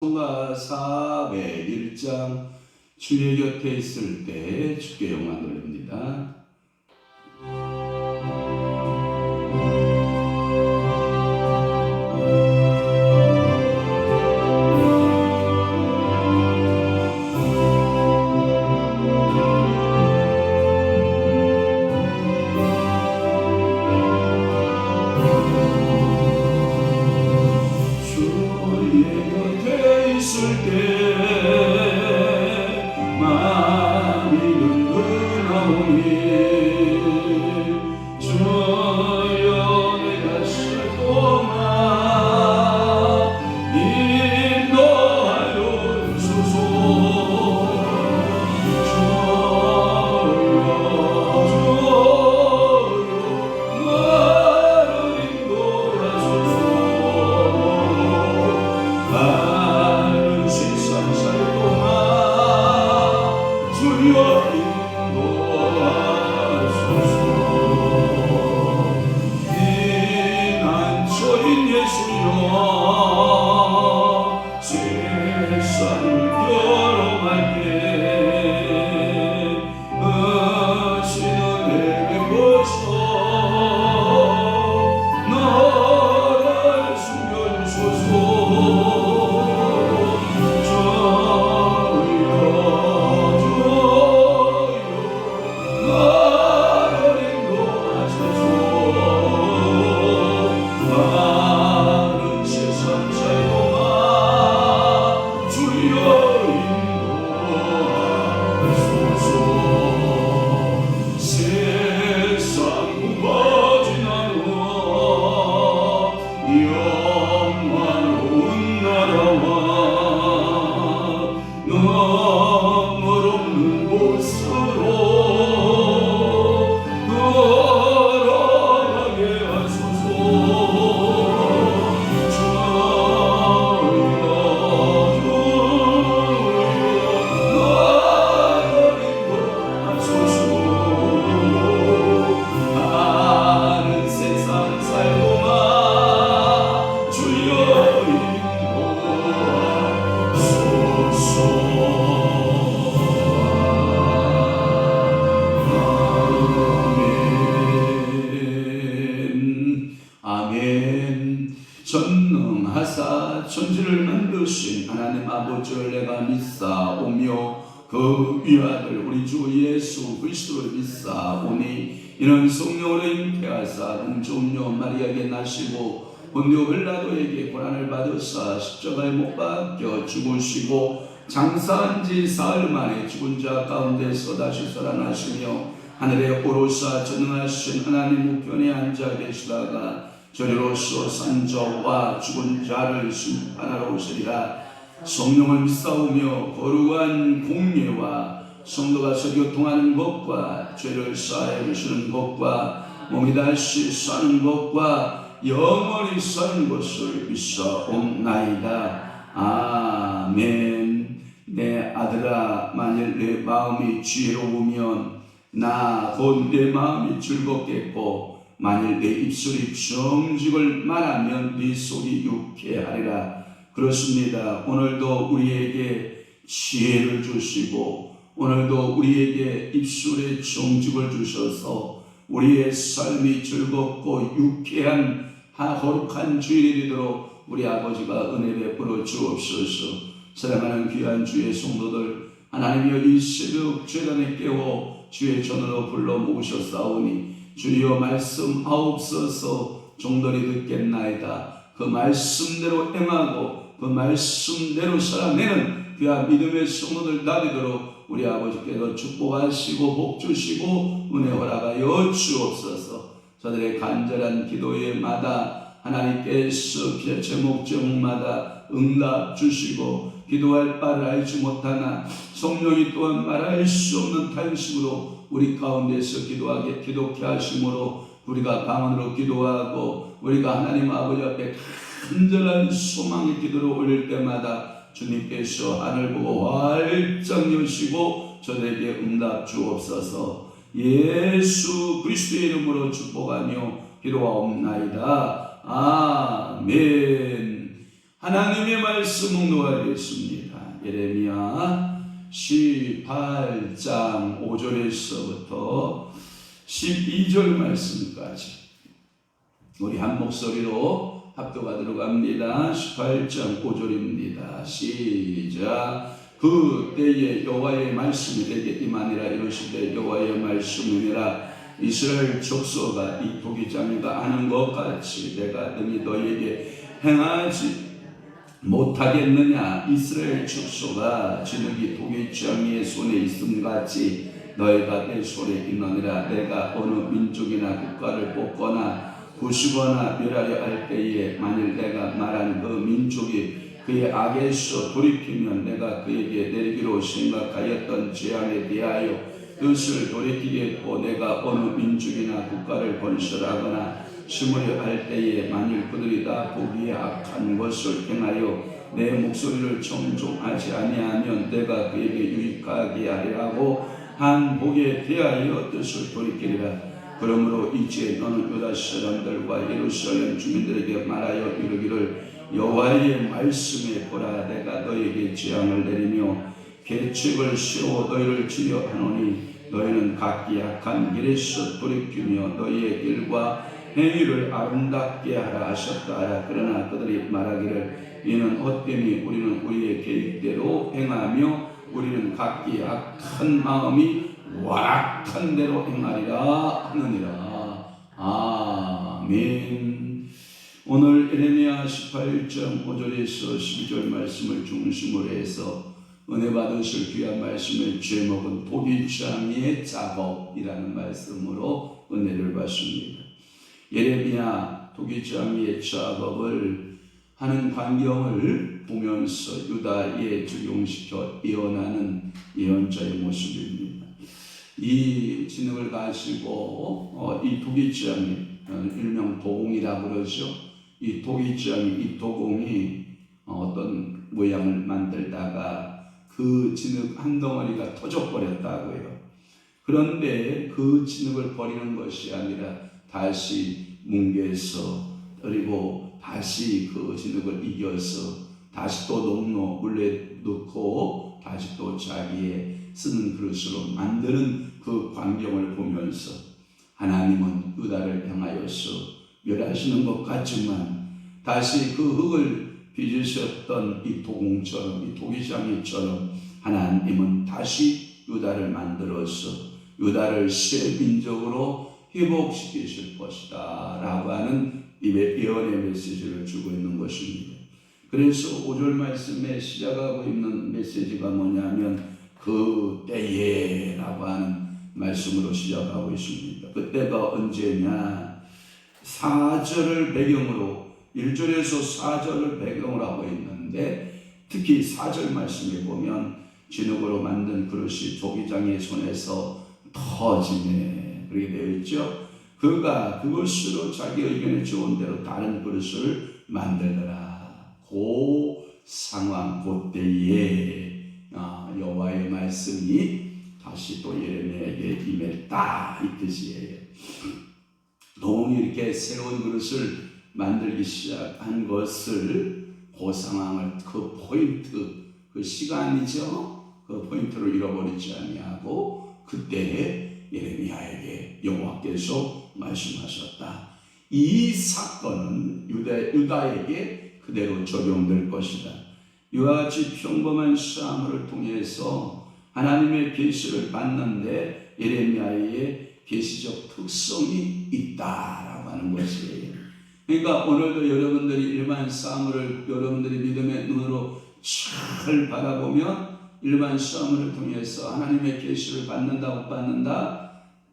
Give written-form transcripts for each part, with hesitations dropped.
가 401장 주의 곁에 있을 때 주께 영광 돌립니다. 전능하사 천지를 만드신 하나님 아버지를 내가 믿사오며 그 위아들 우리 주 예수 그리스도를 믿사오니 이는 성령으로 잉태하사 동정녀 마리아에게 나시고 본디오 빌라도에게 고난을 받으사 십자가에 못 박혀 죽으시고 장사한 지 사흘 만에 죽은 자 가운데서 다시 살아나시며 하늘에 오르사 전능하신 하나님 우편에 앉아 계시다가 저리로서 산자와 죽은 자를 심판하러 오시리라. 성령을 믿사오며 거룩한 공예와 성도가 교통하는 것과 죄를 사하여 주시는 것과 몸이 다시 사는 것과 영원히 사는 것을 믿사옵나이다. 아멘. 내 아들아, 만일 내 마음이 지혜로우면 나 곧 내 마음이 즐겁겠고 만일 내 입술이 정직을 말하면 네 속이 유쾌하리라. 그렇습니다. 오늘도 우리에게 지혜를 주시고 오늘도 우리에게 입술에 정직을 주셔서 우리의 삶이 즐겁고 유쾌한 거룩한 주일이 되도록 우리 아버지가 은혜 베풀어 주옵소서. 사랑하는 귀한 주의 성도들, 하나님이여 이 새벽 죄단에 깨워 주의 전으로 불러 모으셨사오니 주여 말씀하옵소서. 종들이 듣겠나이다. 그 말씀대로 행하고 그 말씀대로 살아내는 귀한 믿음의 성도들 나되도록 우리 아버지께서 축복하시고 복주시고 은혜 허락하여 주옵소서. 저들의 간절한 기도에마다 하나님께서 제목 제목마다 응답 주시고 기도할 바를 알지 못하나 성령이 또한 말할 수 없는 탄식으로 우리 가운데서 기도케 하심으로 우리가 방언으로 기도하고 우리가 하나님 아버지 앞에 간절한 소망의 기도를 올릴 때마다 주님께서 하늘 보고 활짝 여시고 저들에게 응답 주옵소서. 예수 그리스도의 이름으로 축복하며 기도하옵나이다. 아멘. 하나님의 말씀 묵독하겠습니다. 예레미야 18장 5절에서부터 12절 말씀까지 우리 한 목소리로 합독하도록 합니다. 18장 5절입니다. 시작. 그때에 여호와의 말씀이 내게 임하니라. 이르시되 여호와의 말씀이니라. 이스라엘 족속아 이 도기장이가 아는 것 같이 내가 능히 너희에게 행하지 못하겠느냐. 이스라엘 족속아 진흙이 도기장이의 손에 있음 같이 너희가 내 손에 있느니라. 내가 어느 민족이나 국가를 뽑거나 부수거나 멸하려 할 때에 만일 내가 말한 그 민족이 그의 악에서 돌이키면 내가 그에게 내리기로 생각하였던 재앙에 대하여 뜻을 돌이키겠고 내가 어느 민족이나 국가를 건설하거나 심으려 할 때에 만일 그들이 다 보기에 악한 것을 행하여 내 목소리를 청종하지 아니하면 내가 그에게 유익하게 하리라고 한 복에 대하여 뜻을 돌이키리라. 그러므로 이제 너는 유다 사람들과 예루살렘 주민들에게 말하여 이르기를 여호와의 말씀에 보라. 내가 너희에게 재앙을 내리며 계책을 세워 너희를 치려 하노니 너희는 각기 악한 길에서 돌이키며 너희의 길과 행위를 아름답게 하라 하셨다 하라. 그러나 그들이 말하기를 이는 헛됨이 우리는 우리의 계획대로 행하며 우리는 각기 악한 마음이 완악한 대로 행하리라 하느니라. 아멘. 오늘 예레미야 18장 5절에서 12절 말씀을 중심으로 해서 은혜 받으실 귀한 말씀의 제목은 도기장의 작업이라는 말씀으로 은혜를 받습니다. 예레미야 도기장의 작업을 하는 광경을 보면서 유다에 적용시켜 예언하는 예언자의 모습입니다. 이 진흙을 가지고 이 도기장이 일명 도공이라고 그러죠. 이 도기장이 이 도공이 어떤 모양을 만들다가 그 진흙 한 덩어리가 터져버렸다고요. 그런데 그 진흙을 버리는 것이 아니라 다시 뭉개서 그리고 다시 그 진흙을 이겨서 다시 또 농로 물에 넣고 다시 또 자기의 쓰는 그릇으로 만드는 그 광경을 보면서 하나님은 유다를 향하여서 멸하시는 것 같지만 다시 그 흙을 빚으셨던 이 도공처럼 이 도기장이처럼 하나님은 다시 유다를 만들어서 유다를 새 민족으로 회복시키실 것이다 라고 하는 이 예언의 메시지를 주고 있는 것입니다. 그래서 5절 말씀에 시작하고 있는 메시지가 뭐냐면 그때에 라고 하는 말씀으로 시작하고 있습니다. 그때가 언제냐? 4절을 배경으로 1절에서 4절을 배경으로 하고 있는데 특히 4절 말씀에 보면 진흙으로 만든 그릇이 도기장의 손에서 터지네 그렇게 되어 있죠. 그가 그것으로 자기 의견에 좋은 대로 다른 그릇을 만들더라. 그 상황 그때에 여호와의 말씀이 다시 또 예레미야에게 임했다 이 뜻이에요. 동이 이렇게 새로운 그릇을 만들기 시작한 것을 그 상황을 그 포인트 그 시간이죠. 그 포인트를 잃어버리지 아니하고 그때 예레미야에게 여호와께서 말씀하셨다. 이 사건은 유다에게 그대로 적용될 것이다. 이와 같이 평범한 사물을 통해서 하나님의 계시를 받는데 예레미야의 계시적 특성이 있다라고 하는 것이에요. 그러니까 오늘도 여러분들이 일반 사물을 여러분들이 믿음의 눈으로 잘 바라보면 일반 사물을 통해서 하나님의 계시를 받는다 못 받는다?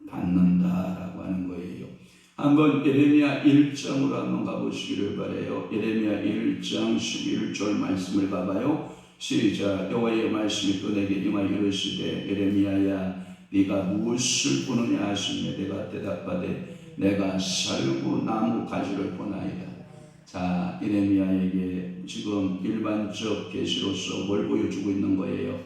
받는다라고 하는 거예요. 한번 예레미야 1장으로 한번 가보시기를 바라요. 예레미야 1장 11절 말씀을 봐봐요. 시작. 여호와의 말씀이 또 내게 임하여 이르시되 예레미야야 네가 무엇을 보느냐 하시며 내가 대답하되 내가 살구 나무 가지를 보나이다. 자, 예레미야에게 지금 일반적 계시로서 뭘 보여주고 있는 거예요?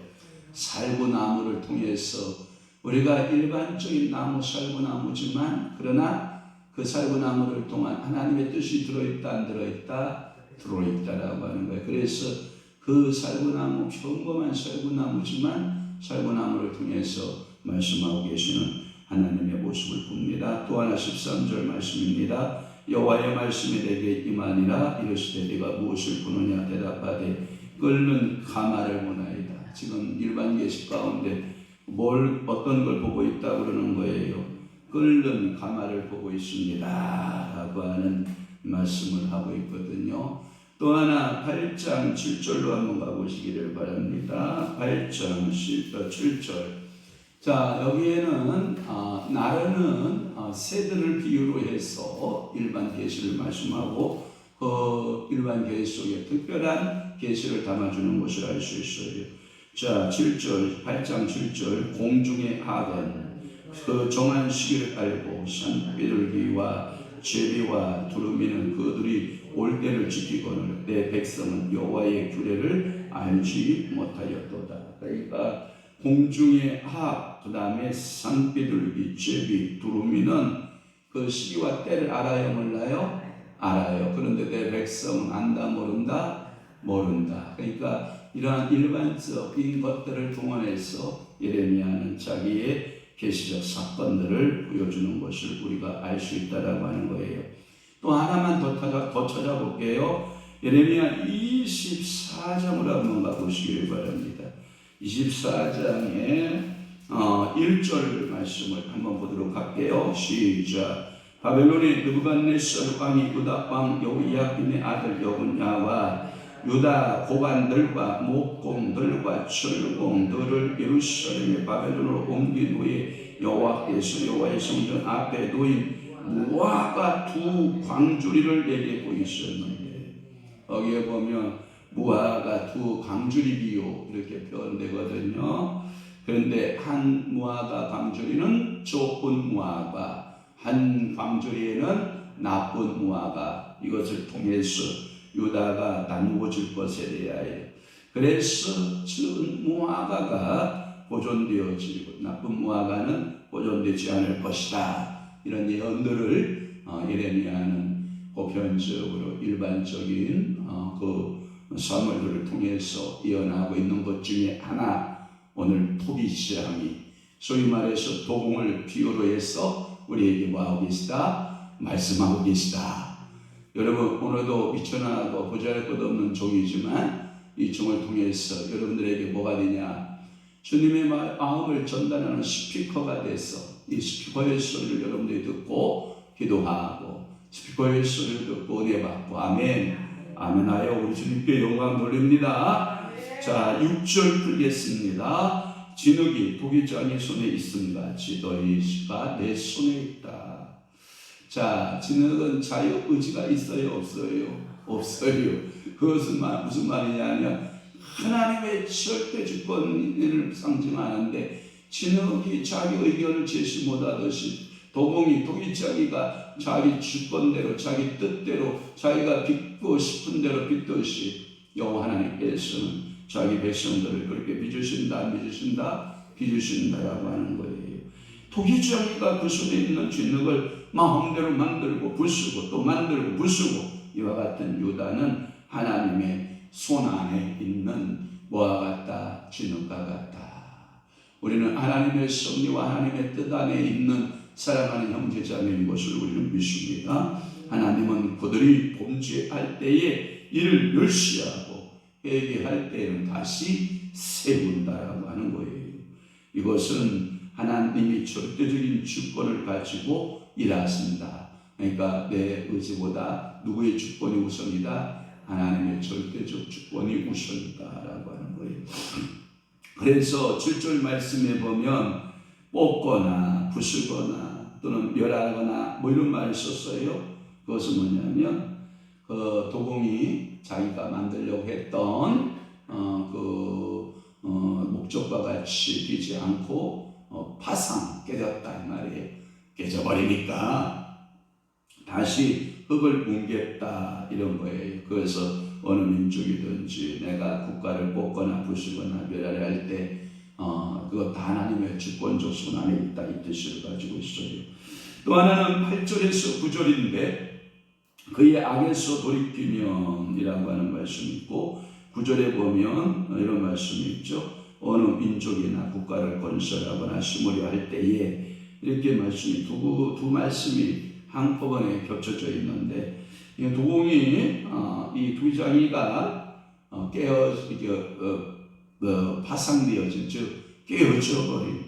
살구나무를 통해서 우리가 일반적인 나무 살구나무지만 그러나 그 살구나무를 통한 하나님의 뜻이 들어있다 안 들어있다? 들어있다라고 하는 거예요. 그래서 그 살구나무, 평범한 살구나무지만 살구나무를 통해서 말씀하고 계시는 하나님의 모습을 봅니다. 또 하나 13절 말씀입니다. 여호와의 말씀이 내게 임하니라 이르시되 네가 무엇을 보느냐 대답하되 끓는 가마를 보나이다. 지금 일반 계시 가운데 어떤 걸 보고 있다고 그러는 거예요. 끓는 가마를 보고 있습니다 라고 하는 말씀을 하고 있거든요. 또 하나 8장 7절로 한번 가보시기를 바랍니다. 8장 7절. 자, 여기에는 나르는 새들을 비유로 해서 일반 계시를 말씀하고 일반 계시 속에 특별한 계시를 담아주는 것을 알 수 있어요. 자, 7절, 8장 7절. 공중의 악은 그 정한 시기를 알고 산비둘기와 제비와 두루미는 그들이 올 때를 지키거늘 내 백성은 여호와의 규례를 알지 못하였도다. 그러니까 공중의 학, 그 다음에 산비둘기, 제비, 두루미는 그 시기와 때를 알아요, 몰라요? 알아요. 그런데 내 백성은 안다, 모른다? 모른다. 그러니까 이러한 일반적인 것들을 동원해서 예레미야는 자기의 계시적 사건들을 보여주는 것을 우리가 알 수 있다라고 하는 거예요. 또 하나만 더 찾아볼게요. 예레미야 24장으로 한번 가보시길 바랍니다. 24장의 1절 말씀을 한번 보도록 할게요. 시작. 바벨론의 느부갓네살 왕이 유다 왕 여호야김의 아들 여호냐와 유다 고관들과 목공들과 철공들을 예루살렘의 바벨론으로 옮긴 후에 여호와께서 여호와의 성전 앞에 놓인 무화과 두 광주리를 내게 보이셨는데, 거기에 보면 무화과 두 광주리 비유 이렇게 표현되거든요. 그런데 한 무화과 광주리는 좋은 무화과, 한 광주리에는 나쁜 무화과, 이것을 통해서 유다가 나누어질 것에 대하여, 그래서 좋은 무화과가 보존되어지고 나쁜 무화과는 보존되지 않을 것이다. 이런 예언들을 예레미야는 보편적으로 일반적인 그 사물들을 통해서 예언하고 있는 것 중에 하나, 오늘 토비시장이 소위 말해서 도공을 비유로 해서 우리에게 뭐하고 계시다? 말씀하고 계시다. 여러분, 오늘도 미천하고 보잘것없는 종이지만 이 종을 통해서 여러분들에게 뭐가 되냐? 주님의 마음을 전달하는 스피커가 돼서 이 스피커의 소리를 여러분들이 듣고 기도하고 스피커의 소리를 듣고 은혜 받고 아멘 아멘 하여 우리 주님께 영광 돌립니다. 자, 6절 풀겠습니다. 진흙이 도기장의 손에 있습니다. 지도의 시가 내 손에 있다. 자, 진흙은 자유의지가 있어요, 없어요? 없어요. 그것은 무슨 말이냐면 하나님의 절대 주권을 상징하는데, 진흙이 자기 의견을 제시 못하듯이 도공이 도기장이가 자기 주권대로 자기 뜻대로 자기가 빚고 싶은 대로 빚듯이 여호와 하나님께서는 자기 백성들을 그렇게 빚으신다, 안 빚으신다? 빚으신다라고 하는 거예요. 도기장이가 그 손에 있는 진흙을 마음대로 만들고 부수고 또 만들고 부수고, 이와 같은 유다는 하나님의 손 안에 있는 뭐와 같다? 진흙과 같다. 우리는 하나님의 섭리와 하나님의 뜻 안에 있는 사랑하는 형제자매인 것을 우리는 믿습니다. 하나님은 그들이 범죄할 때에 이를 멸시하고 회개할 때에는 다시 세운다라고 하는 거예요. 이것은 하나님이 절대적인 주권을 가지고 일하신다. 그러니까 내 의지보다 누구의 주권이 우선이다? 하나님의 절대적 주권이 우선이다라고 하는 거예요. 그래서 7절 말씀에 보면 뽑거나 부수거나 또는 멸하거나 뭐 이런 말을 썼어요. 그것은 뭐냐면 그 도공이 자기가 만들려고 했던 목적과 같이 되지 않고 파상 깨졌다 이 말이에요. 깨져버리니까 다시 흙을 뭉겠다 이런 거예요. 그래서 어느 민족이든지 내가 국가를 뽑거나 부수거나 멸하려 할 때 그것 다 하나님의 주권적 손 안에 있다, 이 뜻을 가지고 있어요. 또 하나는 8절에서 9절인데 그의 악에서 돌이키면이라고 하는 말씀이 있고 9절에 보면 이런 말씀이 있죠. 어느 민족이나 국가를 건설하거나 심으려 할 때에 이렇게 말씀이 두 말씀이 한꺼번에 겹쳐져 있는데 도공이 이 두 장이가 파상되어진 즉 깨어져 버린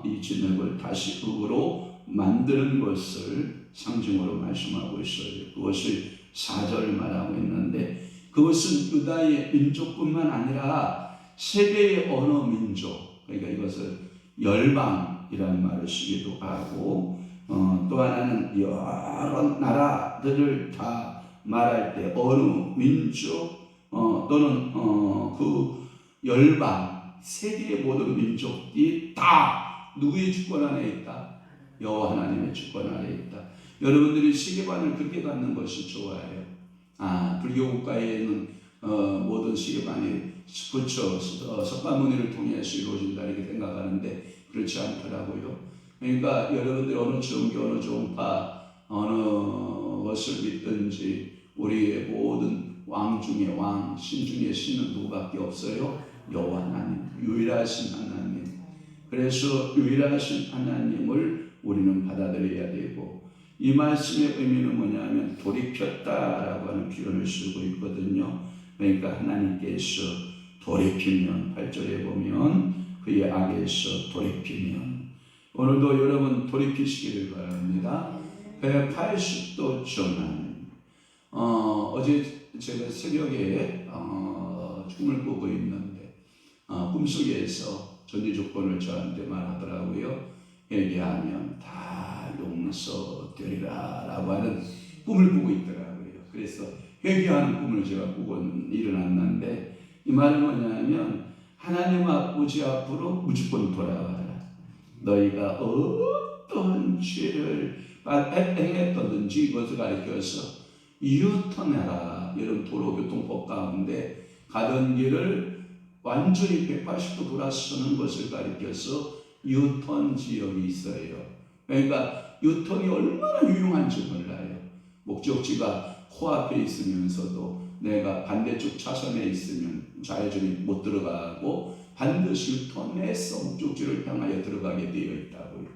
이 진흙을 다시 흙으로 만드는 것을 상징으로 말씀하고 있어요. 그것을 4절을 말하고 있는데 그것은 유다의 민족뿐만 아니라 세계의 어느 민족, 그러니까 이것을 열방이라는 말을 쓰기도 하고 또 하나는 여러 나라들을 다 말할 때 어느 민족 또는 그 열방, 세계의 모든 민족이 다 누구의 주권 안에 있다? 여호와 하나님의 주권 안에 있다. 여러분들이 세계관을 그렇게 갖는 것이 좋아요. 불교 국가에는 모든 세계관이 부처 석가모니를 통해서 이루어진다 이렇게 생각하는데 그렇지 않더라고요. 그러니까 여러분들 어느 종교, 어느 종파, 어느 것을 믿든지 우리의 모든 왕 중에 왕, 신 중에 신은 누구밖에 없어요? 여호와 하나님, 유일하신 하나님. 그래서 유일하신 하나님을 우리는 받아들여야 되고 이 말씀의 의미는 뭐냐면 돌이켰다라고 하는 표현을 쓰고 있거든요. 그러니까 하나님께서 돌이키면 8절에 보면 그의 악에서 돌이키면 오늘도 여러분 돌이키시기를 바랍니다. 180도 전환. 어제 제가 새벽에 꿈을 꾸고 있는데 꿈속에서 전제 조건을 저한테 말하더라고요. 회개하면 다 용서되리라 라고 하는 꿈을 꾸고 있더라고요. 그래서 회개하는 꿈을 제가 꾸고 일어났는데 이 말은 뭐냐면 하나님 아버지 앞으로 무조건 돌아와라. 너희가 어떤 죄를 행했던지 이것을 가리켜서 유턴해라. 여러분 도로교통법 가운데 가던 길을 완전히 180도 돌아서는 것을 가리켜서 유턴 지역이 있어요. 그러니까 유턴이 얼마나 유용한지 몰라요. 목적지가 코앞에 있으면서도 내가 반대쪽 차선에 있으면 좌회전이 못 들어가고 반드시 유턴해서 목적지를 향하여 들어가게 되어 있다고요.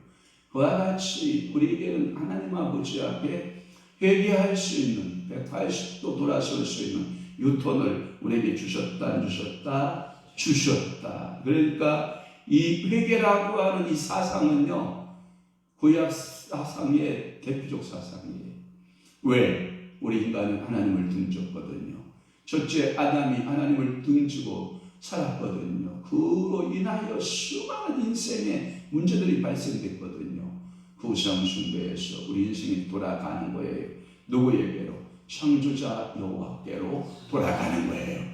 그와 같이 우리에게는 하나님 아버지 앞에 회개할 수 있는 180도 돌아설 수 있는 유턴을 우리에게 주셨다 안 주셨다? 주셨다. 그러니까 이 회개라고 하는 이 사상은요 구약 사상의 대표적 사상이에요. 왜? 우리 인간은 하나님을 등졌거든요. 첫째 아담이 하나님을 등지고 살았거든요. 그로 인하여 수많은 인생의 문제들이 발생됐거든요. 그 우상숭배에서 우리 인생이 돌아가는 거예요. 누구에게로? 창조자 여호와께로 돌아가는 거예요.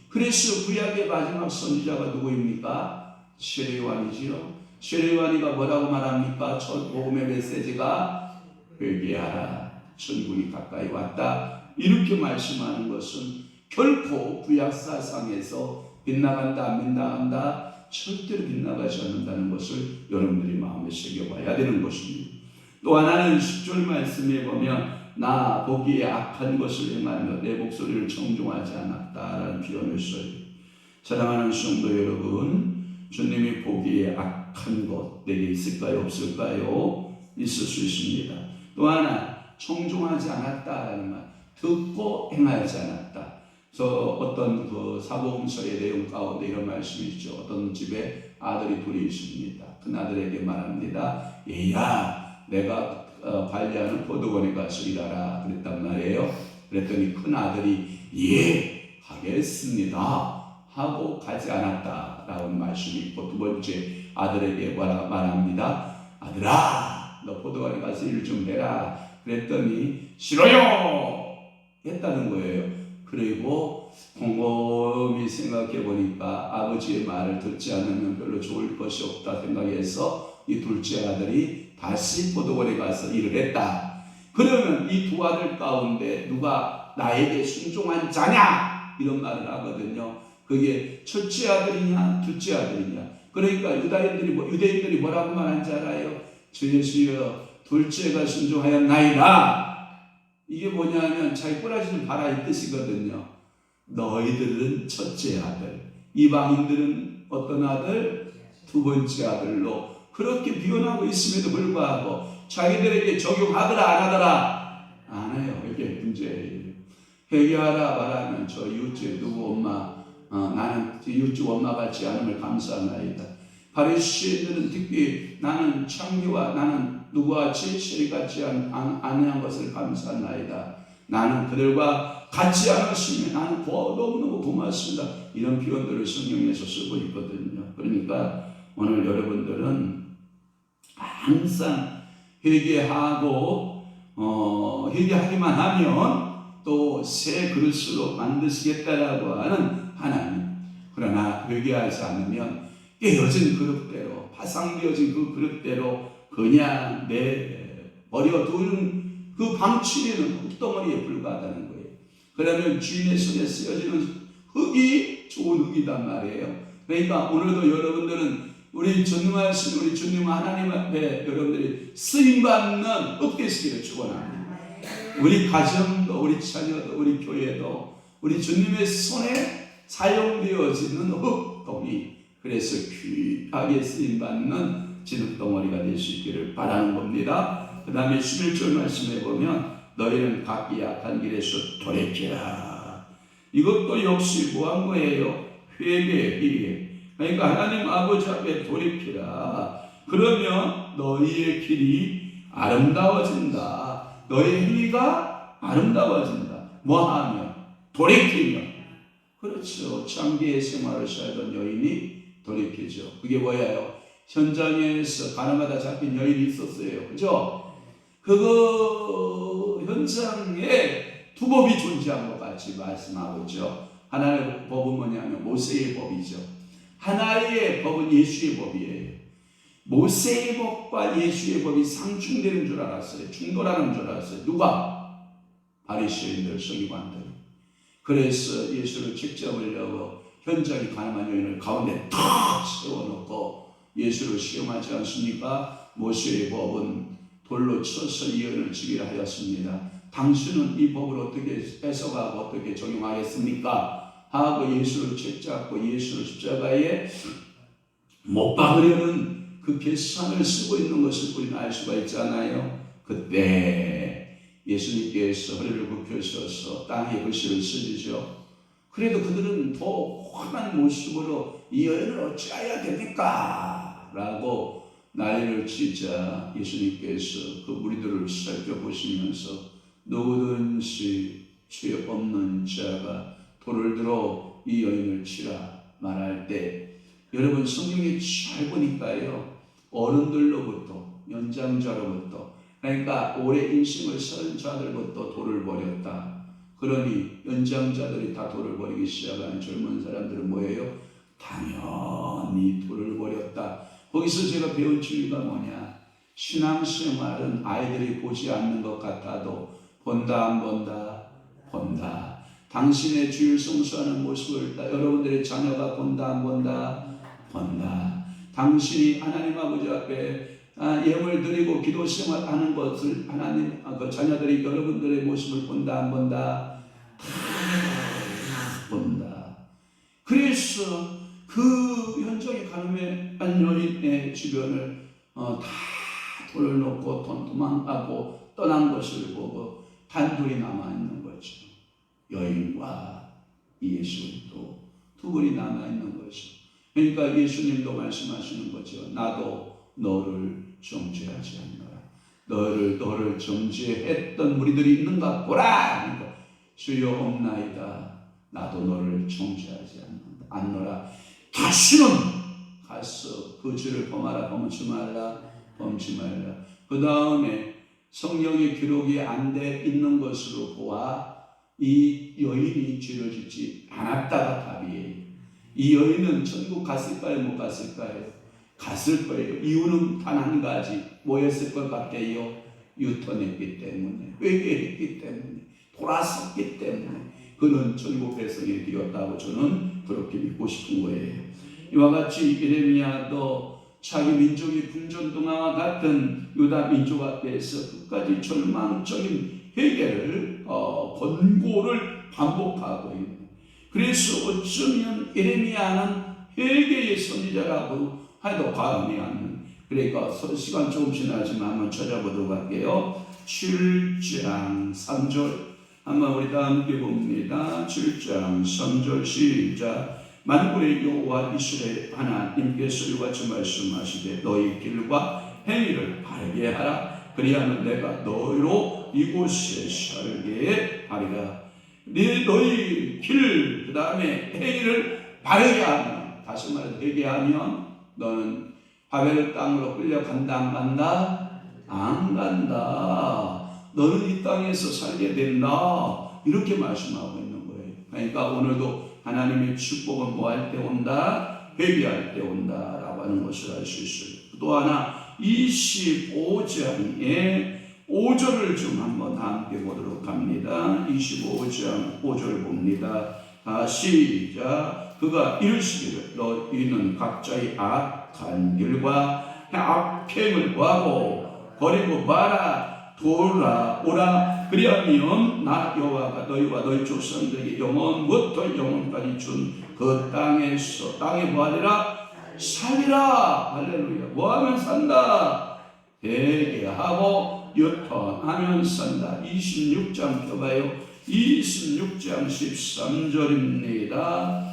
그래서 구약의 마지막 선지자가 누구입니까? 세례요한이지요. 세례요한이가 뭐라고 말합니까? 첫 복음의 메시지가 회개하라. 천국이 가까이 왔다. 이렇게 말씀하는 것은 결코 구약 사상에서 빗나간다 안 빗나간다 절대로 빗나가지 않는다는 것을 여러분들이 마음에 새겨봐야 되는 것입니다. 또 하나는 10절 말씀에 보면 나 보기에 악한 것을 행하며 내 목소리를 청종하지 않았다라는 표현을 써요. 사랑하는 성도 여러분, 주님이 보기에 악한 것 내게 있을까요? 없을까요? 있을 수 있습니다. 또 하나 청종하지 않았다라는 말, 듣고 행하지 않았다. 그래서 어떤 그 사복음서의 내용 가운데 이런 말씀이 있죠. 어떤 집에 아들이 둘이 있습니다. 큰 아들에게 말합니다. 얘야, 내가 관리하는 포도원에 가서 일하라 그랬단 말이에요. 그랬더니 큰 아들이 예 하겠습니다 하고 가지 않았다라는 말씀이 있고 두 번째 아들에게 말합니다. 아들아, 너 포도원에 가서 일 좀 해라. 그랬더니 싫어요 했다는 거예요. 그리고 곰곰이 생각해 보니까 아버지의 말을 듣지 않으면 별로 좋을 것이 없다 생각해서 이 둘째 아들이 다시 포도원에 가서 일을 했다. 그러면 이 두 아들 가운데 누가 나에게 순종한 자냐? 이런 말을 하거든요. 그게 첫째 아들이냐 둘째 아들이냐. 그러니까 유대인들이 뭐라고 말한 줄 알아요? 주 예수여 둘째가 순종하였나이다. 이게 뭐냐면 자기 꼬라지를 봐라 이 뜻이거든요. 너희들은 첫째 아들, 이방인들은 어떤 아들? 두 번째 아들로 그렇게 비언하고 있음에도 불구하고 자기들에게 적용하더라 안 하더라? 안 해요. 이게 문제예요. 회개하라 말하면 저 이웃집 누구 엄마 나는 이웃집 엄마 같지 않음을 감사하나이다. 바리새인들은 특히 나는 창기와 나는 누구와 질실이 같지 않은 것을 감사하나이다. 나는 그들과 같지 않았으면 나는 너무너무 고맙습니다. 이런 표현들을 성경에서 쓰고 있거든요. 그러니까 오늘 여러분들은 항상 회개하고 회개하기만 하면 또 새 그릇으로 만드시겠다라고 하는 하나님. 그러나 회개하지 않으면 깨어진 그릇대로 파상되어진 그 그릇대로 그냥 내버려두는 그 방치리는 흙덩어리에 불과하다는 거예요. 그러면 주인의 손에 쓰여지는 흙이 좋은 흙이단 말이에요. 그러니까 오늘도 여러분들은 우리 전능하신 우리 주님 하나님 앞에 여러분들이 쓰임받는 흙 되시기를 축원합니다. 우리 가정도 우리 자녀도 우리 교회도 우리 주님의 손에 사용되어지는 흙덩이, 그래서 귀하게 쓰임받는 진흙덩어리가 될 수 있기를 바라는 겁니다. 그 다음에 11절 말씀해 보면 너희는 각기 악한 길에서 돌이키라. 이것도 역시 뭐한 거예요? 회개. 그러니까 하나님 아버지 앞에 돌이키라. 그러면 너희의 길이 아름다워진다. 너의 행위가 아름다워진다. 뭐하면? 돌이키며. 그렇죠. 창기의 생활을 살던 여인이 돌이키죠. 그게 뭐예요? 현장에서 가늠하다 잡힌 여인이 있었어요. 그죠? 그거 현장에 두 법이 존재한 것 같이 말씀하고 있죠. 하나의 법은 뭐냐면 모세의 법이죠. 하나의 법은 예수의 법이에요. 모세의 법과 예수의 법이 상충되는 줄 알았어요. 충돌하는 줄 알았어요. 누가? 바리새인들, 서기관들. 그래서 예수를 직접으려고 현장에 가늠한 여인을 가운데 탁 세워놓고 예수를 시험하지 않습니까? 모세의 법은 돌로 쳐서 이 여인을 죽이라 하였습니다. 당신은 이 법을 어떻게 뺏어가고 어떻게 적용하겠습니까? 하고 예수를 책잡고 예수를 십자가에 못 박으려는 그 계산을 쓰고 있는 것을 우리는 알 수가 있잖아요. 그때 예수님께서 허리를 굽혀서서 땅에 글씨를 쓰시죠. 그래도 그들은 더 환한 모습으로 이 여인을 어찌하여야 됩니까? 라고 난리를 치자 예수님께서 그 무리들을 살펴보시면서 누구든지 죄 없는 자가 돌을 들어 이 여인을 치라 말할 때 여러분 성경에 잘 보니까요. 어른들로부터 연장자로부터 그러니까 오래 인생을 산 자들부터 돌을 버렸다. 그러니 연장자들이 다 돌을 버리기 시작하는 젊은 사람들은 뭐예요? 당연히 돌을 버렸다. 거기서 제가 배운 진리가 뭐냐? 신앙생활은 아이들이 보지 않는 것 같아도 본다 안 본다? 본다. 당신의 주일 성수하는 모습을 여러분들의 자녀가 본다 안 본다? 본다. 당신이 하나님 아버지 앞에 예물 드리고 기도 생활하는 것을 하나님 그 자녀들이 여러분들의 모습을 본다 안 본다? 다 본다. 그래서 그 현장에 가늠한 여인의 주변을 다 돌을 놓고 도망가고 떠난 것을 보고 단둘이 남아있는 거죠. 여인과 예수도 두 분이 남아있는 거죠. 그러니까 예수님도 말씀하시는 거죠. 나도 너를 정죄하지 않노라. 너를 정죄했던 무리들이 있는가 보라. 그러니까 주여 없나이다. 나도 너를 정죄하지 않노라. 다시는 가서 그 죄를 범하라. 범치 말라. 그 다음에 성경의 기록이 안 돼 있는 것으로 보아 이 여인이 죄를 짓지 않았다가 답이에요. 이 여인은 천국 갔을까요? 못 갔을까요? 갔을 거예요. 이유는 단 한 가지. 뭐였을 것 같아요? 유턴했기 때문에, 회개했기 때문에, 돌아섰기 때문에 그는 천국 백성이 되었다고 저는 그렇게 믿고 싶은 거예요. 이와 같이 예레미야도 자기 민족이 궁전동화와 같은 유다 민족 앞에서 끝까지 절망적인 회개를 권고를 반복하고 있는. 그래서 어쩌면 예레미야는 회개의 선지자라고 해도 과언이 않는. 그러니까 시간 조금 지나지만 한번 찾아보도록 할게요. 7장 3절 한번 우리 다 함께 봅니다. 7장 3절 시작. 만군의 여호와 이스라엘 하나님께서 이같이 말씀하시되 너희 길과 행위를 바르게 하라. 그리하면 내가 너희로 이곳에 살게 하리라. 너희 길 그 다음에 행위를 바르게 하면, 다시 말해 회개하면 너는 바벨 땅으로 끌려간다 안 간다? 안 간다. 너는 이 땅에서 살게 된다. 이렇게 말씀하고 있는 거예요. 그러니까 오늘도 하나님의 축복은 뭐 할 때 온다? 회개할 때 온다 라고 하는 것을 알 수 있어요. 또 하나 25장에 5절을 좀 한번 함께 보도록 합니다. 25장 5절 봅니다. 시작. 그가 이르시기를 너희는 각자의 악한 길과 악행을 구하고 버리고 마라. 돌아오라. 그리하면 나 여호와가 너희와 너희 조상들에게 영원부터 영원까지 준 그 땅에 뭐하리라? 살리라. 할렐루야. 뭐하면 산다? 회개하고 유턴하면 산다. 26장 펴봐요. 26장 13절입니다.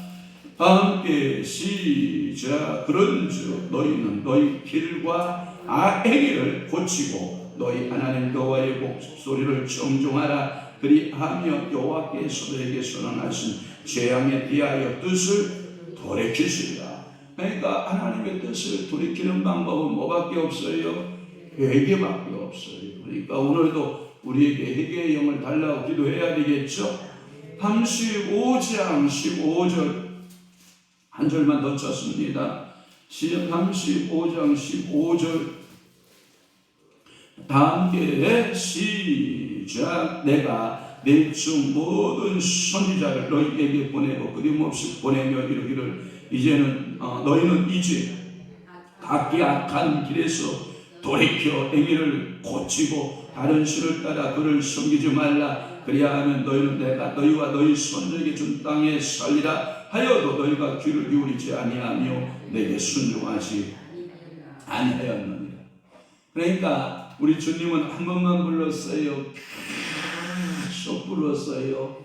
함께 시작. 그런즉 너희는 너희 길과 악행위를 고치고 너희 하나님 여호와의 목소리를 정종하라. 그리하며 여호와께서 너에게 선언하신 재앙에 대하여 뜻을 돌이키시리라. 그러니까 하나님의 뜻을 돌이키는 방법은 뭐밖에 없어요? 회개밖에 없어요. 그러니까 오늘도 우리에게 회개의 영을 달라고 기도해야 되겠죠. 35장 15절 한 절만 더 쳤습니다. 35장 15절 다 함께 시작. 내가 내 중 모든 선지자를 너희에게 보내고 끊임없이 보내며 이르기를 이제는 너희는 이제 각기 악한 길에서 돌이켜 행위를 고치고 다른 신을 따라 그를 섬기지 말라. 그리하면 너희는 내가 너희와 너희 손자에게 준 땅에 살리라 하여도 너희가 귀를 기울이지 아니하며 내게 순종하지 아니하였느니라. 그러니까 우리 주님은 한 번만 불렀어요. 계속 불렀어요.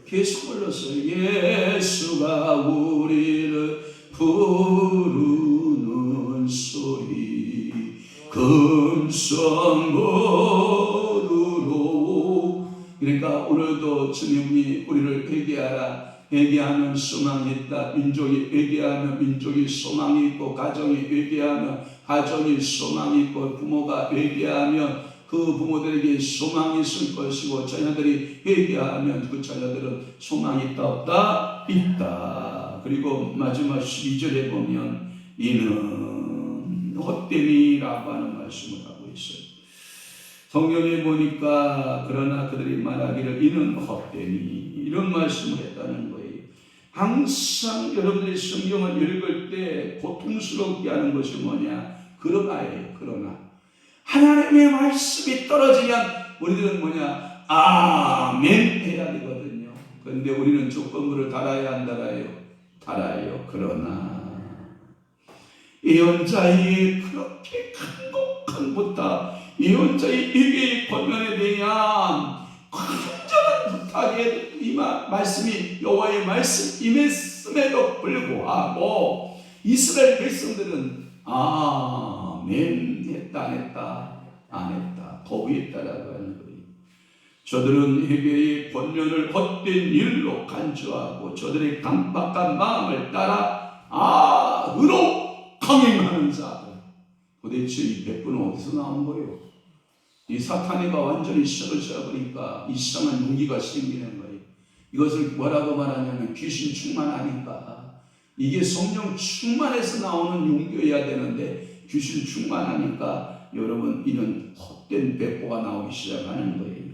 계속 불렀어요. 예수가 우리를 부르는 소리 금성bod으로. 그러니까 오늘도 주님이 우리를 회개하라. 회개하면 소망이 있다. 민족이 회개하면 민족이 소망이 있고, 가정이 회개하면 가정이 소망이 있고, 부모가 회개하면 그 부모들에게 소망이 있을 것이고, 자녀들이 회개하면 그 자녀들은 소망이 있다 없다? 있다. 그리고 마지막 12절에 보면 이는 헛되니라고 하는 말씀을 하고 있어요. 성경에 보니까 그러나 그들이 말하기를 이는 헛되니 이런 말씀을 했다는 거예요. 항상 여러분들이 성경을 읽을 때 고통스럽게 하는 것이 뭐냐? 그러나예요. 그러나 하나님의 말씀이 떨어지면 우리들은 뭐냐? 아멘 해야 되거든요. 그런데 우리는 조건부를 달아야 안 달아요? 달아요. 그러나 예언자의 그렇게 간곡한 부탁, 예언자의 회개의 권면에 대한 간절한 부탁에 이 말씀이 여호와의 말씀 임했음에도 불구하고 이스라엘 백성들은 아멘 했다 안 했다? 안 했다. 거부했다라고 하는 거예요. 저들은 회개의 권면을 헛된 일로 간주하고 저들의 강박한 마음을 따라 악으로 강행하는 자들. 도대체 이 백부는 어디서 나온 거예요? 이 사탄이가 완전히 시작을 잡으니까 이상한 용기가 생기는 거예요. 이것을 뭐라고 말하냐면 귀신 충만하니까. 이게 성령 충만해서 나오는 용기여야 되는데 귀신 충만하니까 여러분 이런 헛된 백보가 나오기 시작하는 거예요.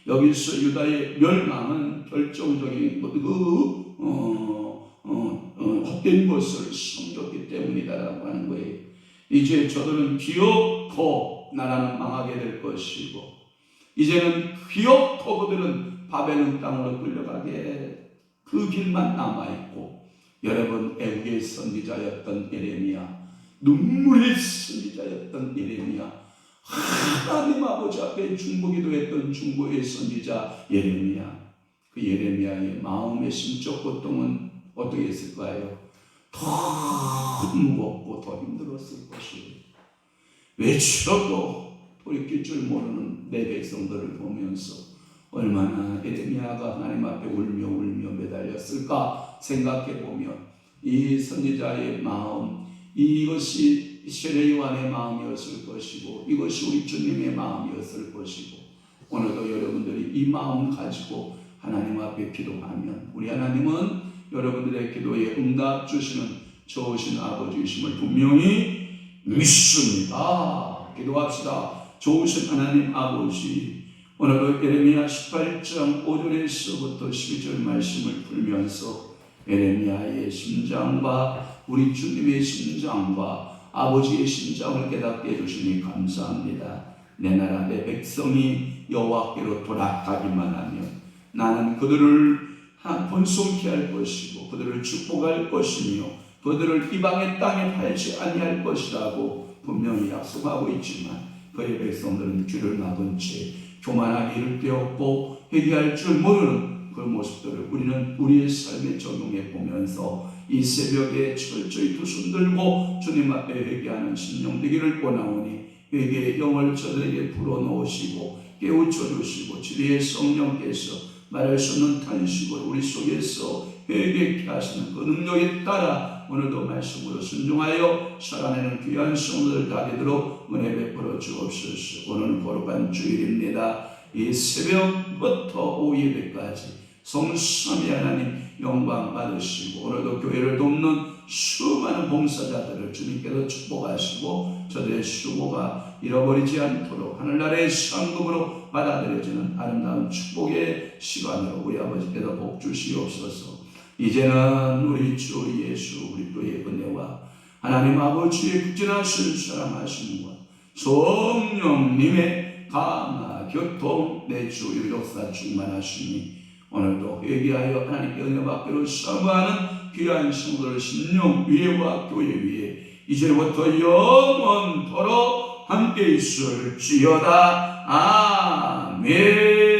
여기서 유다의 멸망은 결정적인 헛된 것을 섬겼기 때문이다라고 하는 거예요. 이제 저들은 기어코 나라는 망하게 될 것이고 이제는 기어코 그들은 바벨론 땅으로 끌려가게 그 길만 남아있고, 여러분, 애국의 선지자였던 예레미야, 눈물의 선지자였던 예레미야, 하나님 아버지 앞에 중보기도 했던 중보의 선지자 예레미야, 그 예레미야의 마음의 심적 고통은 어떻게 했을까요? 더 무겁고 더 힘들었을 것이에요. 외쳐도 돌이킬 줄 모르는 내 백성들을 보면서 얼마나 예레미야가 하나님 앞에 울며 매달렸을까 생각해 보면, 이 선지자의 마음, 이것이 세례요한의 마음이었을 것이고, 이것이 우리 주님의 마음이었을 것이고, 오늘도 여러분들이 이 마음 가지고 하나님 앞에 기도하면 우리 하나님은 여러분들의 기도에 응답 주시는 좋으신 아버지이심을 분명히 믿습니다. 기도합시다. 좋으신 하나님 아버지, 오늘도 예레미야 18장 5절에서부터 12절 말씀을 풀면서 예레미야의 심장과 우리 주님의 심장과 아버지의 심장을 깨닫게 해주시니 감사합니다. 내 나라 내 백성이 여호와께로 돌아가기만 하면 나는 그들을 번성케 할 것이고 그들을 축복할 것이며 그들을 이방의 땅에 팔지 아니할 것이라고 분명히 약속하고 있지만, 그의 백성들은 귀를 막은 채 교만하게 이를 되었고 회개할 줄 모르는 그 모습들을 우리는 우리의 삶에 적용해 보면서 이 새벽에 철저히 두 손 들고 주님 앞에 회개하는 심령 되기를 원하오니, 회개의 영을 저들에게 불어넣으시고 깨우쳐 주시고 주의 성령께서 말할 수 없는 탄식을 우리 속에서 회개케 하시는 그 능력에 따라 오늘도 말씀으로 순종하여 살아내는 귀한 성도들 다 되도록 은혜 베풀어 주옵소서. 오늘은 거룩한 주일입니다. 이 새벽부터 오후 예배까지 성삼위 하나님 영광 받으시고, 오늘도 교회를 돕는 수많은 봉사자들을 주님께서 축복하시고 저들의 수고가 잃어버리지 않도록 하늘나라의 상급으로 받아들여지는 아름다운 축복의 시간으로 우리 아버지께서 복 주시옵소서. 이제는 우리 주 예수 그리스도의 은혜와 하나님 아버지의 극진하신 사랑하심과 성령님의 강화 교통 내 주 유력사 충만하시니, 오늘도 회개하여 하나님께 은혜 받기로 사모하는 귀한 성도들 심령 위에와 교회 위에 이제부터 영원토록 함께 있을지어다. 아멘.